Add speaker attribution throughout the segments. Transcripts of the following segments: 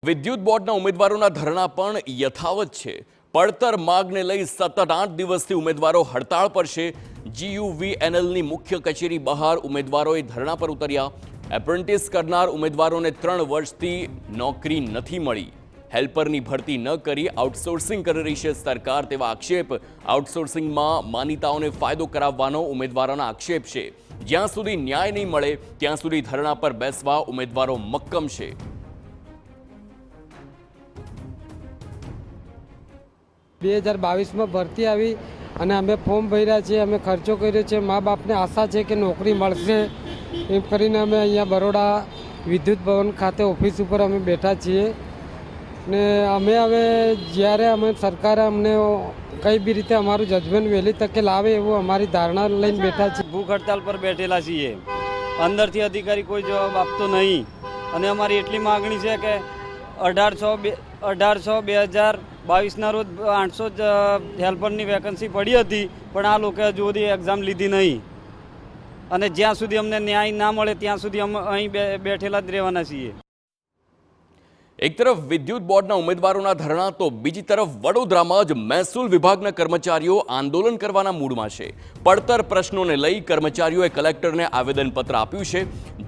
Speaker 1: વિદ્યુત બોર્ડના ઉમેદવારોના ધરણા પણ યથાવત છે। પડતર માગને લઈ સતત 8 દિવસથી ઉમેદવારો હડતાળ પર છે। GUVNLની મુખ્ય કચેરી બહાર ઉમેદવારોએ ધરણા પર ઉતર્યા। એપ્રેન્ટિસ કરનાર ઉમેદવારોને 3 વર્ષથી નોકરી નથી મળી। હેલ્પરની ભરતી ન કરી આઉટસોર્સિંગ કરી રહી છે સરકાર, તેવા આક્ષેપ। આઉટસોર્સિંગમાં માનીતાઓને ફાયદો કરાવવાનો ઉમેદવારોના આક્ષેપ છે। જ્યાં સુધી ન્યાય નહીં મળે ત્યાં સુધી ધરણા પર બેસવા ઉમેદવારો મક્કમ છે।
Speaker 2: 2022 में भर्ती आई અને અમે ફોર્મ ભર્યા છે, અમે ખર્ચો કર્યો છે, મા બાપને આશા છે કે નોકરી મળશે એમ કરીને અમે અહીંયા બરોડા વિદ્યુત ભવન ખાતે ઓફિસ ઉપર અમે બેઠા છીએ ને અમે હવે જ્યારે અમે સરકારે અમને કઈ બી રીતે અમારું જજમેન્ટ વહેલી તકે લાવે એવું અમારી ધારણા લઈને બેઠા છીએ।
Speaker 3: ભૂખ હડતાલ પર બેઠેલા છીએ, અંદરથી અધિકારી કોઈ જવાબ આપતો નહીં અને અમારી એટલી માગણી છે કે 18/2022ના રોજ 800 હેલ્પરની વેકન્સી પડી હતી, પણ આ લોકોએ હજુ સુધી એક્ઝામ લીધી નહીં અને જ્યાં સુધી અમને ન્યાય ના મળે ત્યાં સુધી અમે અહીં બેઠેલા જ રહેવાના છીએ।
Speaker 1: એક તરફ વિદ્યુત બોર્ડના ઉમેદવારોના ધરણા તો બીજી તરફ વડોદરામાં જ મહેસૂલ વિભાગના કર્મચારીઓ આંદોલન કરવાના મૂડમાં છે। પડતર પ્રશ્નોને લઈ કર્મચારીઓએ કલેક્ટરને આવેદનપત્ર આપ્યું છે।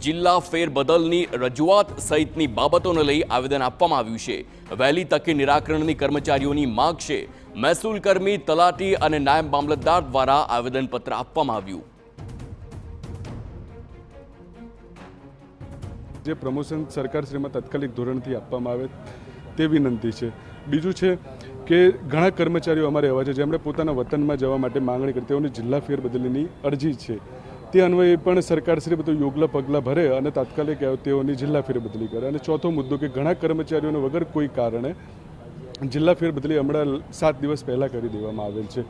Speaker 1: જિલ્લા ફેરબદલની રજૂઆત સહિતની બાબતોને લઈ આવેદન આપવામાં આવ્યું છે। વહેલી તકે નિરાકરણની કર્મચારીઓની માંગ છે। મહેસૂલ કર્મી, તલાટી અને નાયબ મામલતદાર દ્વારા આવેદનપત્ર આપવામાં આવ્યું।
Speaker 4: જે પ્રમોશન સરકારશ્રીમાં તાત્કાલિક ધોરણથી આપવામાં આવે તે વિનંતી છે। બીજું છે કે ઘણા કર્મચારીઓ અમારે એવા છે જેમણે પોતાના વતનમાં જવા માટે માંગણી કરી, તેઓની જિલ્લા ફેરબદલીની અરજી છે, તે અન્વયે પણ સરકારશ્રી બધું યોગ્ય પગલાં ભરે અને તાત્કાલિક તેઓની જિલ્લા ફેરબદલી કરે। અને ચોથો મુદ્દો કે ઘણા કર્મચારીઓને વગર કોઈ કારણે જિલ્લા ફેરબદલી હમણાં 7 દિવસ પહેલાં કરી દેવામાં આવેલ છે,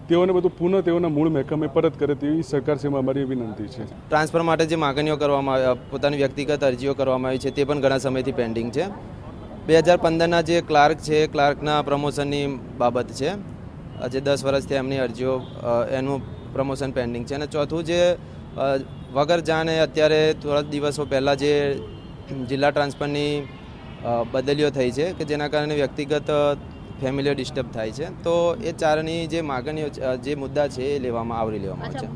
Speaker 4: તેઓને બધું પુનઃ તેઓના મૂળ મહેકમે પરત કરે તેવી સરકારશ્રીમાં અમારી વિનંતી છે।
Speaker 5: ટ્રાન્સફર માટે જે માગણીઓ કરવામાં પોતાની વ્યક્તિગત અરજીઓ કરવામાં આવી છે તે પણ ઘણા સમયથી પેન્ડિંગ છે। 2015ના જે ક્લાર્ક છે, ક્લાર્કના પ્રમોશનની બાબત છે, જે 10 વર્ષથી એમની અરજીઓ એનું પ્રમોશન પેન્ડિંગ છે। અને ચોથું જે વગર જાણે અત્યારે થોડા દિવસો પહેલાં જે જિલ્લા ટ્રાન્સફરની બદલીઓ થઈ છે કે જેના કારણે વ્યક્તિગત ફેમિલીઓ ડિસ્ટર્બ થાય છે, તો એ ચારની જે માગણીઓ જે મુદ્દા છે એ આવરી લેવામાં આવે છે।